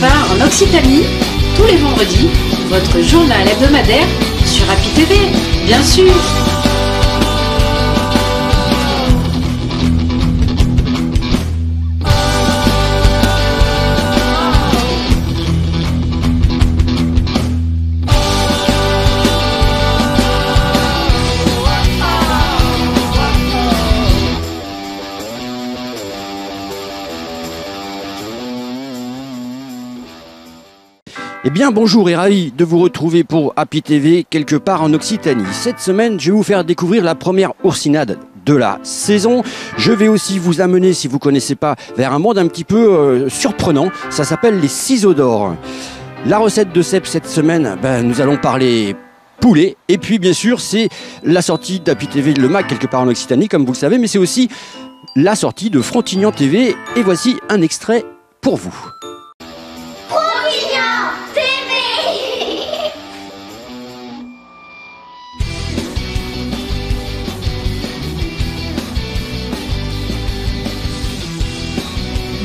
part en Occitanie, tous les vendredis, votre journal hebdomadaire sur Happy TV, bien sûr. Eh bien bonjour et ravi de vous retrouver pour Happy TV quelque part en Occitanie. Cette semaine, je vais vous faire découvrir la première oursinade de la saison. Je vais aussi vous amener, si vous ne connaissez pas, vers un monde un petit peu surprenant. Ça s'appelle les ciseaux d'or. La recette de Seb cette semaine, nous allons parler poulet. Et puis bien sûr, c'est la sortie d'Happy TV, le MAC quelque part en Occitanie, comme vous le savez. Mais c'est aussi la sortie de Frontignan TV. Et voici un extrait pour vous.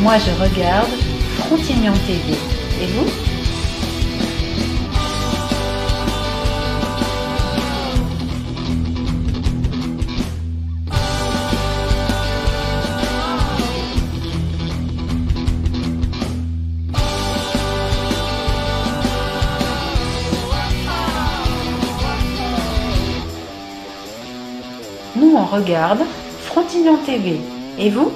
Moi, je regarde Frontignan TV. Et vous? Nous, on regarde Frontignan TV. Et vous?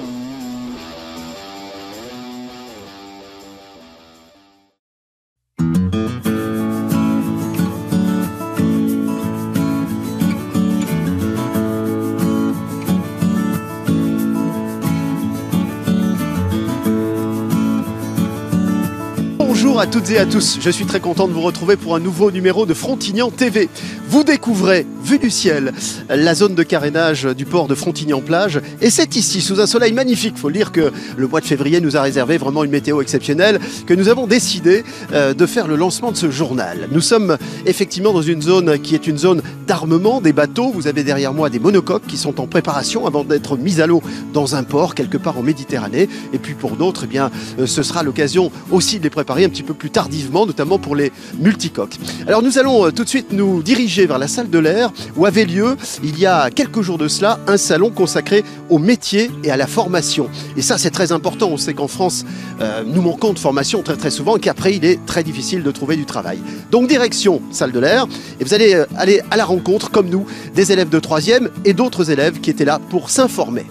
Bonjour à toutes et à tous, je suis très content de vous retrouver pour un nouveau numéro de Frontignan TV. Vous découvrez, vue du ciel, la zone de carénage du port de Frontignan-Plage. Et c'est ici, sous un soleil magnifique, il faut le dire que le mois de février nous a réservé vraiment une météo exceptionnelle, que nous avons décidé de faire le lancement de ce journal. Nous sommes effectivement dans une zone qui est une zone d'armement des bateaux. Vous avez derrière moi des monocoques qui sont en préparation avant d'être mis à l'eau dans un port, quelque part en Méditerranée. Et puis pour d'autres, eh bien, ce sera l'occasion aussi de les préparer un petit peu plus tardivement, notamment pour les multicoques. Alors nous allons tout de suite nous diriger vers la salle de l'air où avait lieu, il y a quelques jours de cela, un salon consacré au métier et à la formation. Et ça, c'est très important. On sait qu'en France, nous manquons de formation très souvent et qu'après, il est très difficile de trouver du travail. Donc direction salle de l'air et vous allez aller à la rencontre, comme nous, des élèves de 3e et d'autres élèves qui étaient là pour s'informer.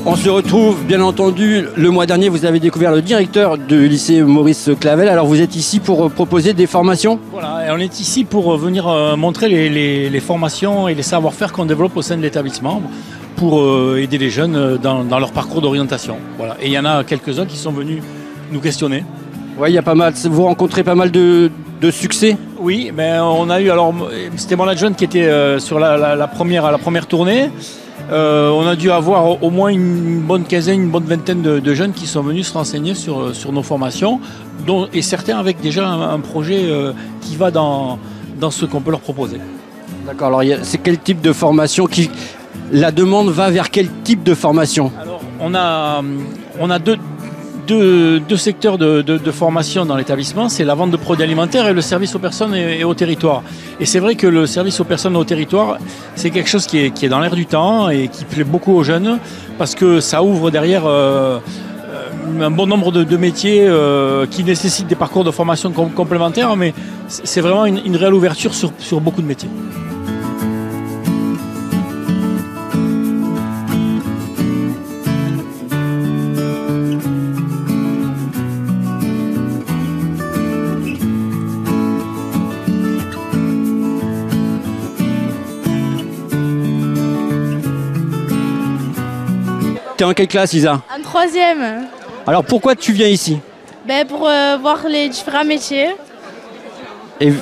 On se retrouve, bien entendu, le mois dernier, vous avez découvert le directeur du lycée Maurice Clavel. Alors vous êtes ici pour proposer des formations? Voilà, et on est ici pour venir montrer les formations et les savoir-faire qu'on développe au sein de l'établissement pour aider les jeunes dans leur parcours d'orientation. Voilà. Et il y en a quelques-uns qui sont venus nous questionner. Oui, il y a pas mal. Vous rencontrez pas mal de succès? Oui, mais on a eu, alors c'était mon adjoint qui était sur la première tournée. On a dû avoir au moins une bonne quinzaine, une bonne vingtaine de jeunes qui sont venus se renseigner sur nos formations, et certains avec déjà un projet qui va dans ce qu'on peut leur proposer. D'accord, alors c'est quel type de formation la demande va vers quel type de formation? Alors on a deux secteurs de formation dans l'établissement, c'est la vente de produits alimentaires et le service aux personnes et au territoire. Et c'est vrai que le service aux personnes et au territoire, c'est quelque chose qui est dans l'air du temps et qui plaît beaucoup aux jeunes parce que ça ouvre derrière un bon nombre de métiers qui nécessitent des parcours de formation complémentaires, mais c'est vraiment une réelle ouverture sur beaucoup de métiers. T'es en quelle classe, Isa? En 3e. Alors pourquoi tu viens ici? Pour voir les différents métiers. Et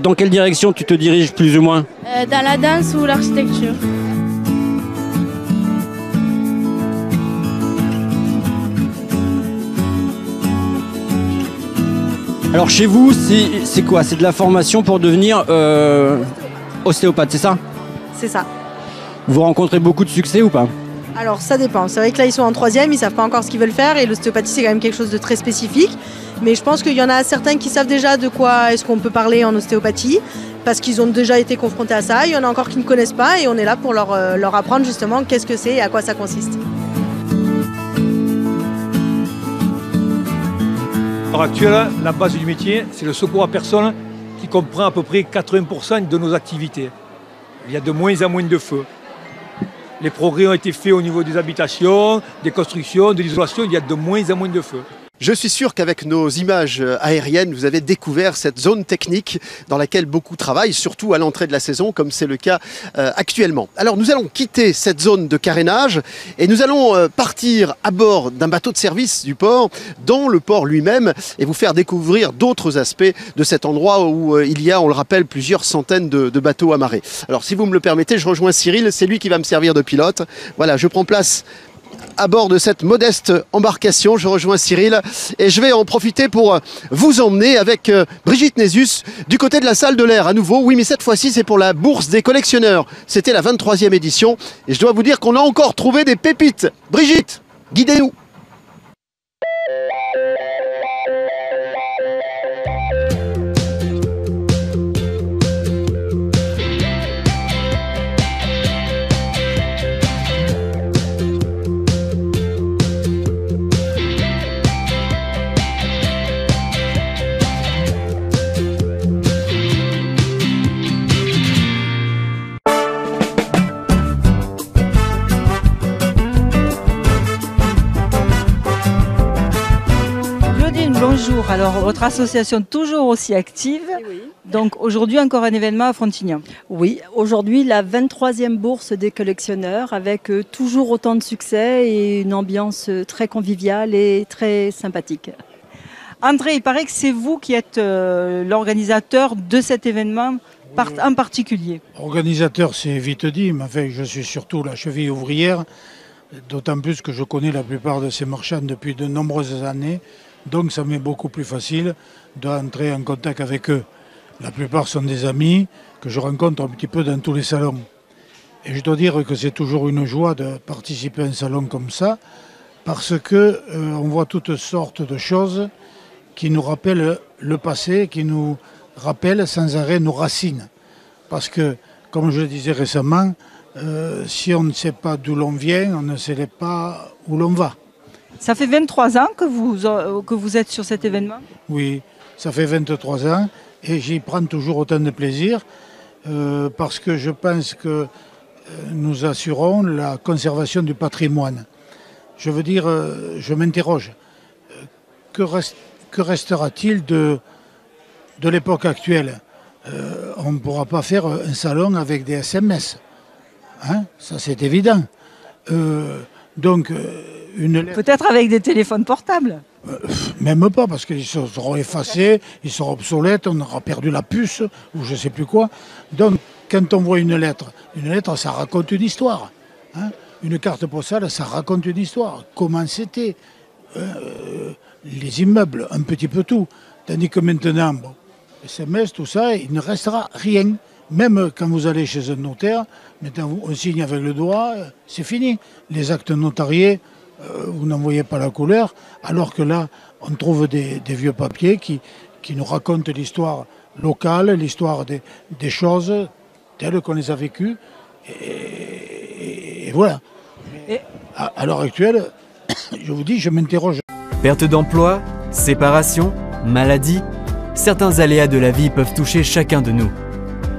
dans quelle direction tu te diriges plus ou moins? Dans la danse ou l'architecture. Alors chez vous, c'est quoi? C'est de la formation pour devenir ostéopathe, c'est ça? C'est ça. Vous rencontrez beaucoup de succès ou pas? Alors ça dépend, c'est vrai que là ils sont en 3e, ils savent pas encore ce qu'ils veulent faire et l'ostéopathie c'est quand même quelque chose de très spécifique. Mais je pense qu'il y en a certains qui savent déjà de quoi est-ce qu'on peut parler en ostéopathie parce qu'ils ont déjà été confrontés à ça. Il y en a encore qui ne connaissent pas et on est là pour leur apprendre justement qu'est-ce que c'est et à quoi ça consiste. À l'heure actuelle, la base du métier, c'est le secours à personne qui comprend à peu près 80% de nos activités. Il y a de moins en moins de feux. Les progrès ont été faits au niveau des habitations, des constructions, de l'isolation, il y a de moins en moins de feux. Je suis sûr qu'avec nos images aériennes, vous avez découvert cette zone technique dans laquelle beaucoup travaillent, surtout à l'entrée de la saison, comme c'est le cas actuellement. Alors nous allons quitter cette zone de carénage et nous allons partir à bord d'un bateau de service du port, dans le port lui-même, et vous faire découvrir d'autres aspects de cet endroit où il y a, on le rappelle, plusieurs centaines de bateaux amarrés. Alors si vous me le permettez, je rejoins Cyril, c'est lui qui va me servir de pilote. Voilà, je prends place à bord de cette modeste embarcation. Je rejoins Cyril et je vais en profiter pour vous emmener avec Brigitte Nézus du côté de la salle de l'air à nouveau. Oui, mais cette fois-ci c'est pour la bourse des collectionneurs. C'était la 23e édition et je dois vous dire qu'on a encore trouvé des pépites. Brigitte, guidez-nous. Bonjour, alors votre association toujours aussi active, Oui. donc aujourd'hui encore un événement à Frontignan. Oui, aujourd'hui la 23e bourse des collectionneurs avec toujours autant de succès et une ambiance très conviviale et très sympathique. André, il paraît que c'est vous qui êtes l'organisateur de cet événement en particulier. Organisateur, c'est vite dit, mais enfin, je suis surtout la cheville ouvrière, d'autant plus que je connais la plupart de ces marchands depuis de nombreuses années. Donc ça m'est beaucoup plus facile d'entrer en contact avec eux. La plupart sont des amis que je rencontre un petit peu dans tous les salons. Et je dois dire que c'est toujours une joie de participer à un salon comme ça, parce que on voit toutes sortes de choses qui nous rappellent le passé, qui nous rappellent sans arrêt nos racines. Parce que, comme je le disais récemment, si on ne sait pas d'où l'on vient, on ne sait pas où l'on va. Ça fait 23 ans que vous êtes sur cet événement ? Oui, ça fait 23 ans et j'y prends toujours autant de plaisir parce que je pense que nous assurons la conservation du patrimoine. Je veux dire, je m'interroge, que restera-t-il de l'époque actuelle ? On ne pourra pas faire un salon avec des SMS, hein ? Ça c'est évident. Donc, peut-être avec des téléphones portables. Même pas, parce qu'ils seront effacés, ils seront obsolètes, on aura perdu la puce, ou je ne sais plus quoi. Donc, quand on voit une lettre, ça raconte une histoire. Hein. Une carte postale, ça raconte une histoire. Comment c'était, les immeubles, un petit peu tout. Tandis que maintenant, bon, SMS, tout ça, il ne restera rien. Même quand vous allez chez un notaire, maintenant on signe avec le doigt, c'est fini. Les actes notariés, vous n'en voyez pas la couleur, alors que là, on trouve des vieux papiers qui nous racontent l'histoire locale, l'histoire des choses telles qu'on les a vécues. Et voilà. Et à l'heure actuelle, je vous dis, je m'interroge. Perte d'emploi, séparation, maladie, certains aléas de la vie peuvent toucher chacun de nous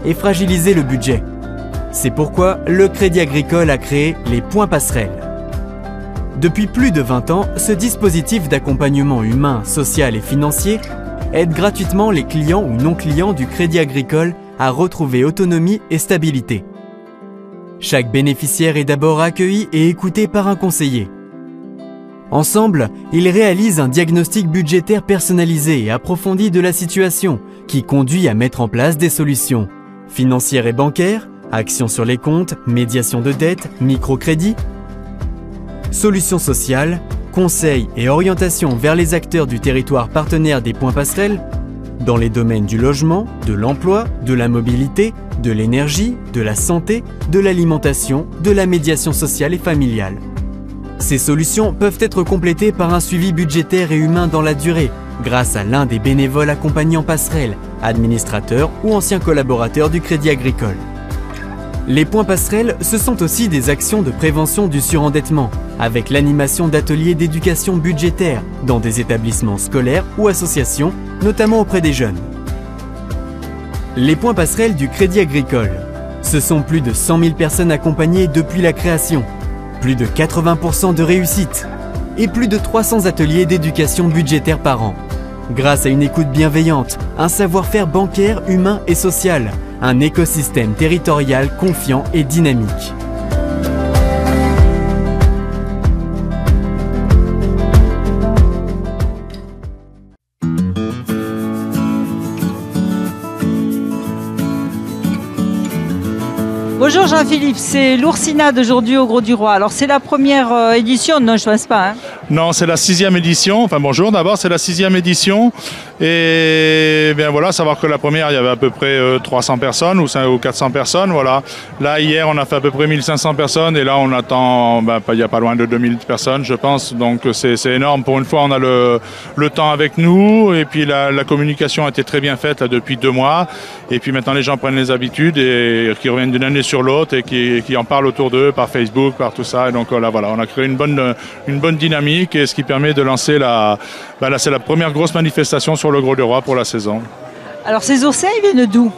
et fragiliser le budget. C'est pourquoi le Crédit Agricole a créé les points passerelles. Depuis plus de 20 ans, ce dispositif d'accompagnement humain, social et financier aide gratuitement les clients ou non-clients du Crédit Agricole à retrouver autonomie et stabilité. Chaque bénéficiaire est d'abord accueilli et écouté par un conseiller. Ensemble, ils réalisent un diagnostic budgétaire personnalisé et approfondi de la situation qui conduit à mettre en place des solutions financières et bancaires, actions sur les comptes, médiation de dette, microcrédit, solutions sociales, conseils et orientations vers les acteurs du territoire partenaire des points passerelles, dans les domaines du logement, de l'emploi, de la mobilité, de l'énergie, de la santé, de l'alimentation, de la médiation sociale et familiale. Ces solutions peuvent être complétées par un suivi budgétaire et humain dans la durée, grâce à l'un des bénévoles accompagnants passerelles, administrateurs ou anciens collaborateurs du Crédit Agricole. Les points passerelles, ce sont aussi des actions de prévention du surendettement, avec l'animation d'ateliers d'éducation budgétaire dans des établissements scolaires ou associations, notamment auprès des jeunes. Les points passerelles du Crédit Agricole. Ce sont plus de 100 000 personnes accompagnées depuis la création, plus de 80% de réussite et plus de 300 ateliers d'éducation budgétaire par an. Grâce à une écoute bienveillante, un savoir-faire bancaire, humain et social, un écosystème territorial confiant et dynamique. Bonjour Jean-Philippe, c'est l'oursinade aujourd'hui au Gros du Roi. Alors c'est la première édition, non je pense pas. Hein. Non, c'est la 6e édition. Enfin bonjour d'abord, c'est la 6e édition. Et bien voilà, savoir que la première, il y avait à peu près 300 personnes ou 400 personnes. Voilà. Là hier, on a fait à peu près 1500 personnes et là on attend, il n'y a pas loin de 2000 personnes je pense. Donc c'est énorme. Pour une fois, on a le temps avec nous et puis la communication a été très bien faite là, depuis 2 mois. Et puis maintenant les gens prennent les habitudes et qui reviennent d'une année sur l'autre et qui en parlent autour d'eux par Facebook, par tout ça. Et donc là, voilà, on a créé une bonne dynamique et ce qui permet de lancer c'est la première grosse manifestation sur le Gros du Roi pour la saison. Alors ces oursins, ils viennent d'où ?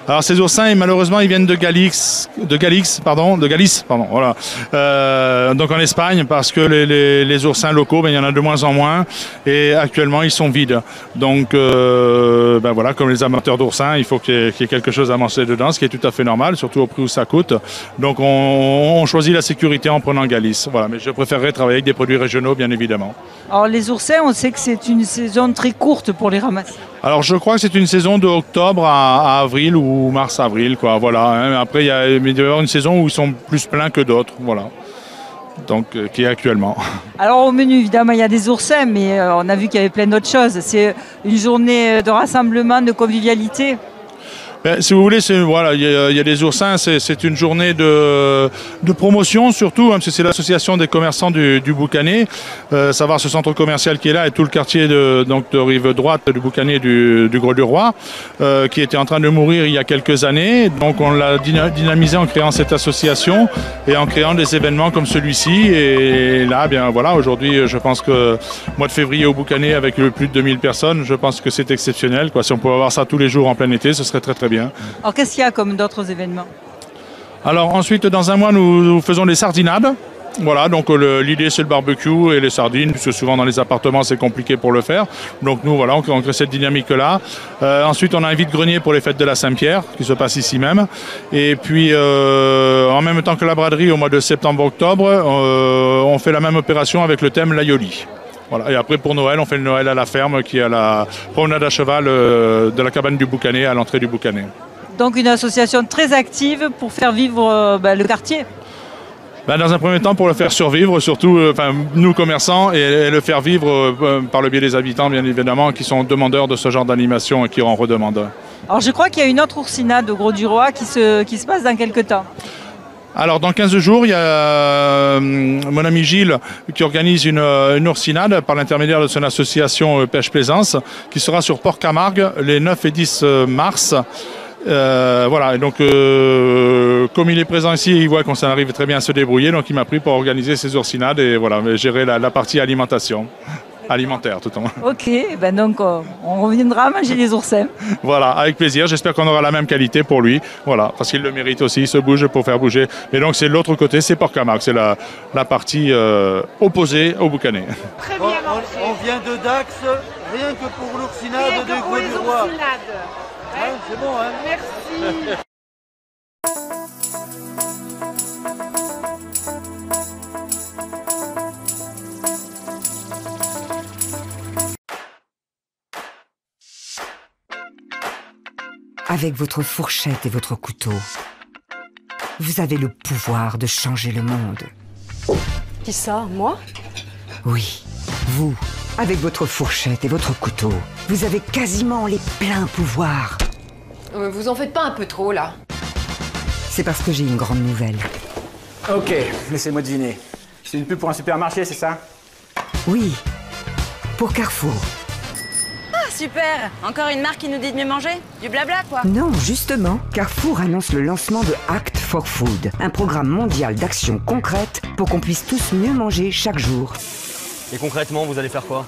Alors ces oursins, malheureusement, ils viennent de Galice, voilà. Donc en Espagne, parce que les oursins locaux, il y en a de moins en moins, et actuellement ils sont vides. Donc voilà, comme les amateurs d'oursins, il faut qu'il y ait quelque chose à manger dedans, ce qui est tout à fait normal, surtout au prix où ça coûte. Donc on choisit la sécurité en prenant Galice. Voilà, mais je préférerais travailler avec des produits régionaux, bien évidemment. Alors les oursins, on sait que c'est une saison très courte pour les ramasser. Alors je crois que c'est une saison de octobre à avril ou mars-avril, quoi. Voilà. Hein. Après, il doit y avoir une saison où ils sont plus pleins que d'autres, voilà. Donc, qui est actuellement. Alors au menu, évidemment, il y a des oursins, mais on a vu qu'il y avait plein d'autres choses. C'est une journée de rassemblement, de convivialité. Si vous voulez, voilà, il y a des oursins, c'est une journée de promotion surtout, hein, parce que c'est l'association des commerçants du Boucanet, savoir ce centre commercial qui est là et tout le quartier de rive droite du Boucanet du Gros du Roi, qui était en train de mourir il y a quelques années. Donc on l'a dynamisé en créant cette association et en créant des événements comme celui-ci. Et là, bien voilà, aujourd'hui, je pense que mois de février au Boucanet avec plus de 2000 personnes, je pense que c'est exceptionnel, quoi. Si on pouvait avoir ça tous les jours en plein été, ce serait très très bien. Alors qu'est-ce qu'il y a comme d'autres événements ? Alors ensuite, dans un mois, nous faisons des sardinades. Voilà, donc l'idée c'est le barbecue et les sardines, puisque souvent dans les appartements c'est compliqué pour le faire. Donc nous voilà, on crée cette dynamique-là. Ensuite on a un vide-grenier pour les fêtes de la Saint-Pierre, qui se passe ici même. Et puis en même temps que la braderie, au mois de septembre-octobre, on fait la même opération avec le thème l'Aioli. Voilà. Et après pour Noël, on fait le Noël à la ferme qui est à la promenade à cheval de la cabane du Boucanet, à l'entrée du Boucanet. Donc une association très active pour faire vivre le quartier. Dans un premier temps pour le faire survivre, surtout nous commerçants, et le faire vivre par le biais des habitants bien évidemment qui sont demandeurs de ce genre d'animation et qui en redemandent. Alors je crois qu'il y a une autre oursinade au Gros du Roi qui se passe dans quelques temps. Alors dans 15 jours, il y a mon ami Gilles qui organise une oursinade par l'intermédiaire de son association Pêche Plaisance qui sera sur Port-Camargue les 9 et 10 mars. Voilà, et donc comme il est présent ici, il voit qu'on s'en arrive très bien à se débrouiller, donc il m'a pris pour organiser ces oursinades et voilà, gérer la partie alimentaire tout en. Ok, donc on reviendra manger les oursins. Voilà, avec plaisir, j'espère qu'on aura la même qualité pour lui, voilà, parce qu'il le mérite aussi, il se bouge pour faire bouger. Et donc c'est l'autre côté, c'est Port-Camargue, c'est la partie opposée au Boucanet. Très bien on vient de Dax, rien que pour l'oursinade de Gros du Roi. Hein, c'est bon, hein ? Merci. Avec votre fourchette et votre couteau, vous avez le pouvoir de changer le monde. Qui ça, moi ? Oui, vous, Avec votre fourchette et votre couteau, vous avez quasiment les pleins pouvoirs. Vous en faites pas un peu trop, là? C'est parce que j'ai une grande nouvelle. Ok, laissez-moi deviner. C'est une pub pour un supermarché, c'est ça? Oui, pour Carrefour. Ah, super! Encore une marque qui nous dit de mieux manger? Du blabla, quoi. Non, justement, Carrefour annonce le lancement de Act for Food, un programme mondial d'action concrète pour qu'on puisse tous mieux manger chaque jour. Et concrètement, vous allez faire quoi?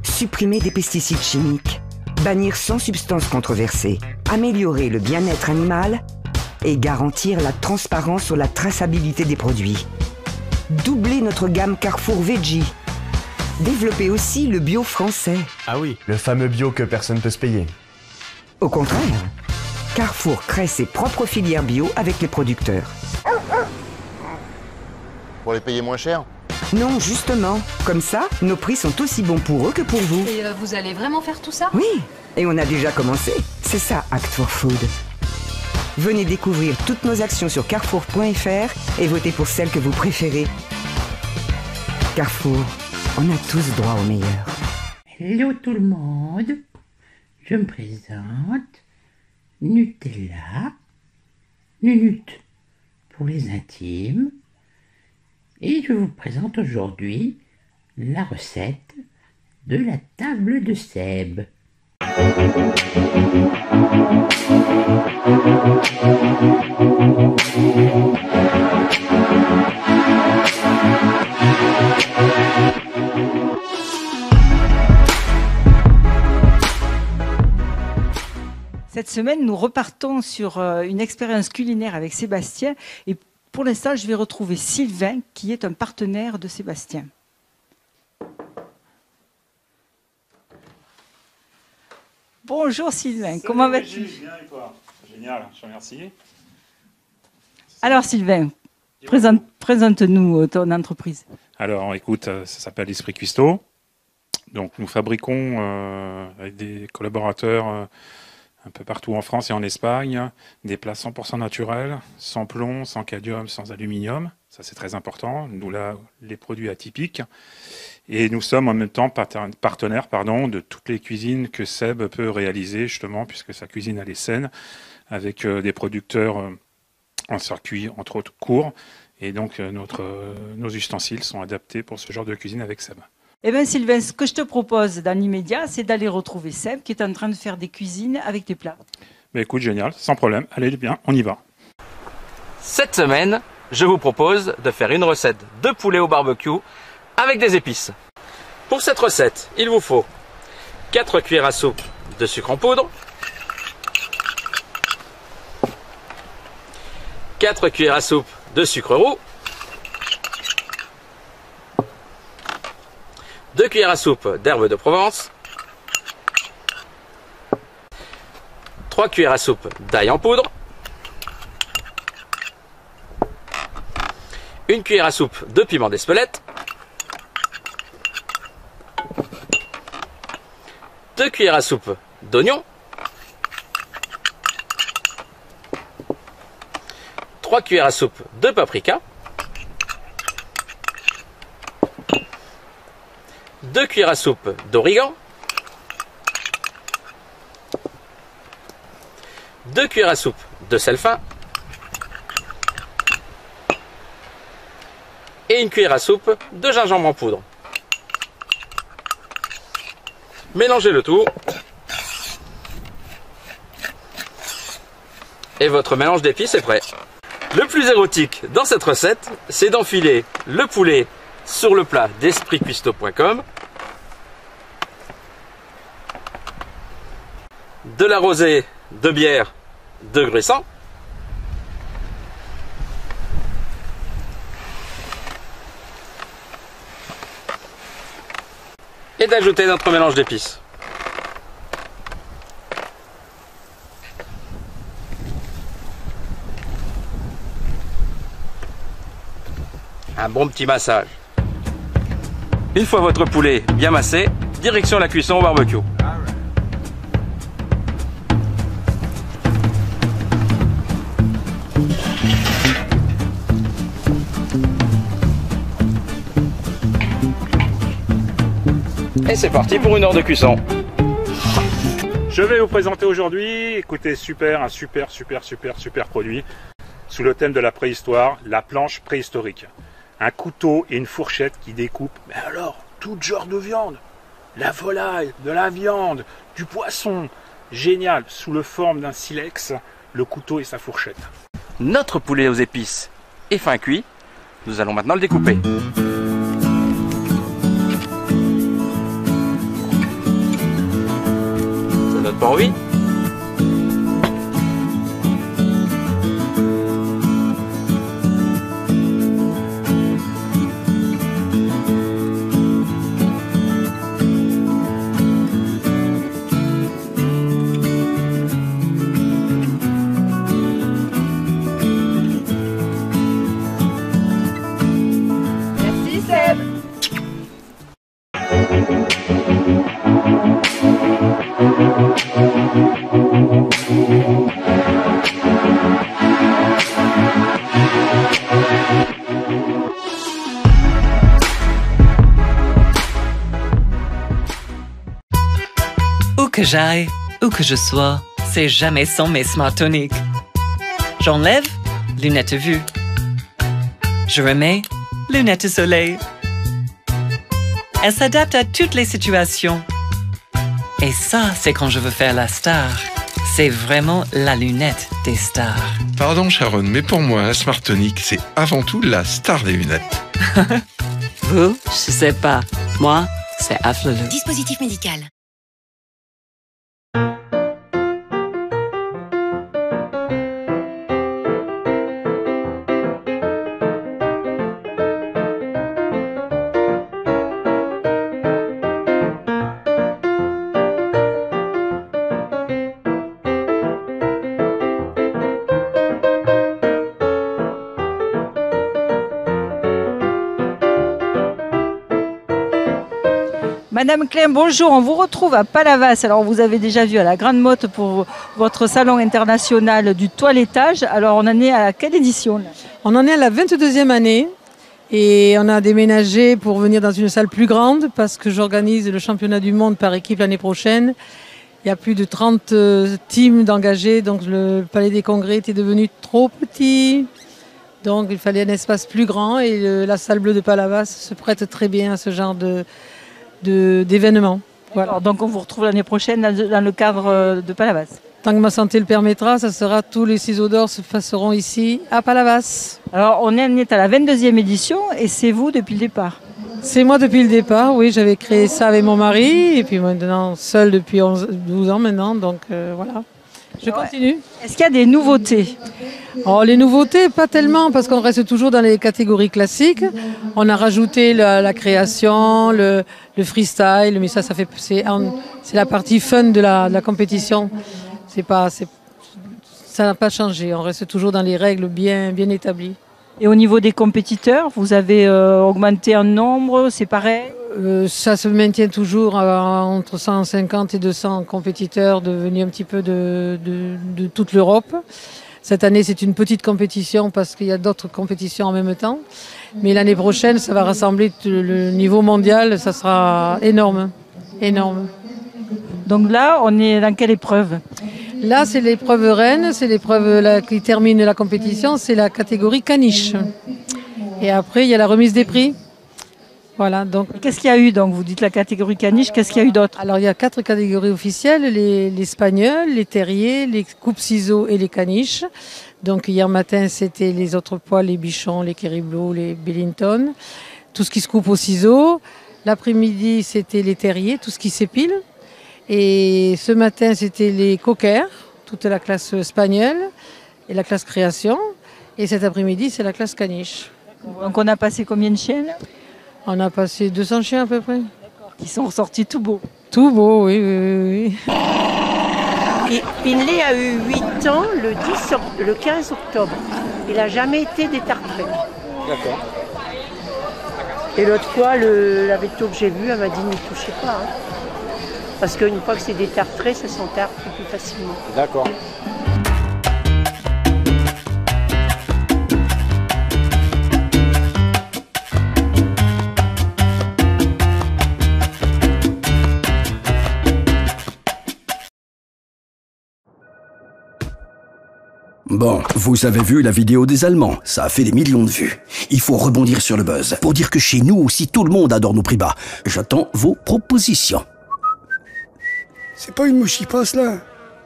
Supprimer des pesticides chimiques, bannir sans substance controversée, améliorer le bien-être animal et garantir la transparence sur la traçabilité des produits. Doubler notre gamme Carrefour Veggie. Développer aussi le bio français. Ah oui, le fameux bio que personne ne peut se payer. Au contraire, Carrefour crée ses propres filières bio avec les producteurs. Pour les payer moins cher? Non, justement. Comme ça, nos prix sont aussi bons pour eux que pour vous. Et vous allez vraiment faire tout ça? Oui, et on a déjà commencé. C'est ça, Act for Food. Venez découvrir toutes nos actions sur carrefour.fr et votez pour celle que vous préférez. Carrefour, on a tous droit au meilleur. Hello tout le monde, je me présente, Nutella, Nunut pour les intimes, et je vous présente aujourd'hui la recette de la table de Seb. Cette semaine, nous repartons sur une expérience culinaire avec Sébastien. Et pour l'instant, je vais retrouver Sylvain, qui est un partenaire de Sébastien. Bonjour Sylvain, comment vas-tu? Bien et toi? Génial, je te remercie. Alors Sylvain, présente-nous ton entreprise. Alors écoute, ça s'appelle Esprit Cuistot. Donc nous fabriquons avec des collaborateurs un peu partout en France et en Espagne des plats 100% naturels, sans plomb, sans cadmium, sans aluminium. Ça c'est très important. Nous là, les produits atypiques. Et nous sommes en même temps partenaires de toutes les cuisines que Seb peut réaliser justement, puisque sa cuisine elle est saine, avec des producteurs en circuit entre autres court. Et donc nos ustensiles sont adaptés pour ce genre de cuisine avec Seb. Eh bien Sylvain, ce que je te propose dans l'immédiat, c'est d'aller retrouver Seb qui est en train de faire des cuisines avec tes plats. Mais écoute, génial, sans problème. Allez bien, on y va. Cette semaine, je vous propose de faire une recette de poulet au barbecue avec des épices. Pour cette recette, il vous faut 4 cuillères à soupe de sucre en poudre, 4 cuillères à soupe de sucre roux, 2 cuillères à soupe d'herbes de Provence, 3 cuillères à soupe d'ail en poudre, 1 cuillère à soupe de piment d'Espelette, 2 cuillères à soupe d'oignon, 3 cuillères à soupe de paprika, 2 cuillères à soupe d'origan, 2 cuillères à soupe de sel fin et 1 cuillère à soupe de gingembre en poudre. Mélangez le tout et votre mélange d'épices est prêt. Le plus érotique dans cette recette, c'est d'enfiler le poulet sur le plat d'espritcuistot.com, de l'arroser de bière de Gruissant, et d'ajouter notre mélange d'épices. Un bon petit massage. Une fois votre poulet bien massé, direction la cuisson au barbecue. Et c'est parti pour une heure de cuisson. Je vais vous présenter aujourd'hui, écoutez, un super produit sous le thème de la préhistoire, la planche préhistorique. Un couteau et une fourchette qui découpent, mais alors, tout genre de viande. La volaille, de la viande, du poisson. Génial, sous la forme d'un silex, le couteau et sa fourchette. Notre poulet aux épices est fin cuit. Nous allons maintenant le découper. Ça donne pas envie? Où que j'aille, où que je sois, c'est jamais sans mes Smart Tonic. J'enlève, lunettes vue. Je remets, lunettes de soleil. Elle s'adapte à toutes les situations. Et ça, c'est quand je veux faire la star. C'est vraiment la lunette des stars. Pardon Sharon, mais pour moi, un Smart Tonic, c'est avant tout la star des lunettes. Vous, je sais pas. Moi, c'est Afflelou. Dispositif médical. Madame Klein, bonjour, on vous retrouve à Palavas. Alors, vous avez déjà vu à la Grande Motte pour votre salon international du toilettage. Alors, on en est à quelle édition là? On en est à la 22e année et on a déménagé pour venir dans une salle plus grande parce que j'organise le championnat du monde par équipe l'année prochaine. Il y a plus de 30 teams d'engagés, donc le Palais des Congrès était devenu trop petit. Donc, il fallait un espace plus grand et la salle bleue de Palavas se prête très bien à ce genre d'événements. Voilà. Donc on vous retrouve l'année prochaine dans le cadre de Palavas. Tant que ma santé le permettra, ça sera tous les ciseaux d'or se passeront ici à Palavas. Alors on est à la 22e édition et c'est vous depuis le départ? C'est moi depuis le départ, oui, j'avais créé ça avec mon mari et puis maintenant seul depuis 12 ans maintenant, donc voilà. Je continue. Est-ce qu'il y a des nouveautés? Oh, les nouveautés, pas tellement, parce qu'on reste toujours dans les catégories classiques. On a rajouté la création, le freestyle, mais ça fait c'est la partie fun de la compétition. Ça n'a pas changé. On reste toujours dans les règles bien établies. Et au niveau des compétiteurs, vous avez augmenté en nombre, c'est pareil? Ça se maintient toujours entre 150 et 200 compétiteurs venus un petit peu de toute l'Europe. Cette année, c'est une petite compétition parce qu'il y a d'autres compétitions en même temps. Mais l'année prochaine, ça va rassembler le niveau mondial, ça sera énorme. Énorme. Donc là, on est dans quelle épreuve? Là, c'est l'épreuve reine, c'est l'épreuve qui termine la compétition, c'est la catégorie caniche. Et après, il y a la remise des prix. Voilà, donc. Qu'est-ce qu'il y a eu donc? Vous dites la catégorie caniche, qu'est-ce qu'il y a eu d'autre? Alors il y a 4 catégories officielles, les spagnols, les terriers, les coupes-ciseaux et les caniches. Donc hier matin c'était les autres poils, les bichons, les kériblos, les bellington, tout ce qui se coupe au ciseau. L'après-midi c'était les terriers, tout ce qui s'épile. Et ce matin c'était les coquers, toute la classe espagnole et la classe création. Et cet après-midi c'est la classe caniche. Donc on a passé combien de chiens là? On a passé 200 chiens à peu près. Qui sont ressortis tout beaux. Tout beau, oui. Et Pinley a eu 8 ans le 15 octobre. Il n'a jamais été détartré. D'accord. Et l'autre fois, la veto que j'ai vue, elle m'a dit n'y touchez pas. Hein. Parce qu'une fois que c'est détartré, ça s'entartre plus facilement. D'accord. Bon, vous avez vu la vidéo des Allemands, ça a fait des millions de vues. Il faut rebondir sur le buzz, pour dire que chez nous aussi tout le monde adore nos prix bas. J'attends vos propositions. C'est pas une mouche qui passe là.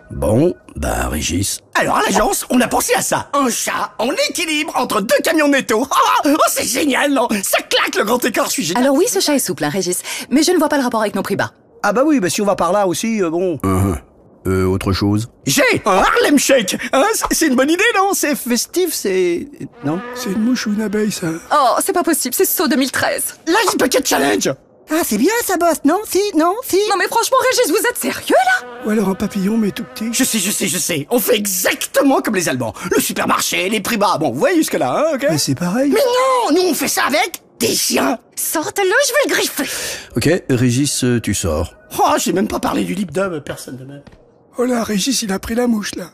Bon, bah Régis. Alors à l'agence, on a pensé à ça. Un chat en équilibre entre 2 camions de netto. Oh, c'est génial, non? Ça claque le grand écart, je suis génial. Alors oui, ce chat est souple, hein, Régis. Mais je ne vois pas le rapport avec nos prix bas. Ah bah oui, bah si on va par là aussi, bon... autre chose? J'ai un Harlem Shake, hein, c'est une bonne idée, non? C'est festif, c'est... Non? C'est une mouche ou une abeille, ça? Oh, c'est pas possible, c'est saut 2013. L'ice Bucket Challenge! Ah, c'est bien ça, boss, non? Si? Non, mais franchement, Régis, vous êtes sérieux, là? Ou alors un papillon, mais tout petit. Je sais. On fait exactement comme les Allemands. Le supermarché, les prix bas. Bon, vous voyez jusque-là, hein, ok? Mais c'est pareil. Mais non! Nous, on fait ça avec des chiens. Sortez-le, je vais le griffer. Ok, Régis, tu sors. Oh, j'ai même pas parlé du lip dub, personne de même. Oh là, Régis, il a pris la mouche, là.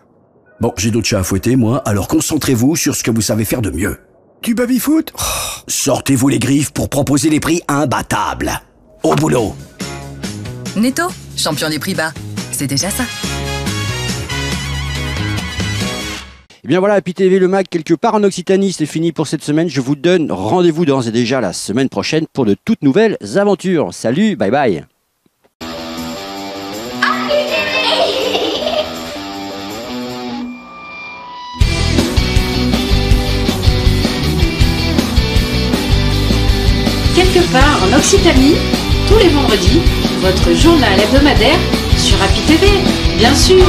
Bon, j'ai d'autres chats à fouetter, moi, alors concentrez-vous sur ce que vous savez faire de mieux. Du baby-foot? Sortez-vous les griffes pour proposer des prix imbattables. Au boulot. Netto, champion des prix bas. C'est déjà ça. Et bien voilà, Happy TV, le mag quelque part en Occitanie, c'est fini pour cette semaine. Je vous donne rendez-vous d'ores et déjà la semaine prochaine pour de toutes nouvelles aventures. Salut, bye bye. Quelque part en Occitanie, tous les vendredis, votre journal hebdomadaire sur Happy TV, bien sûr.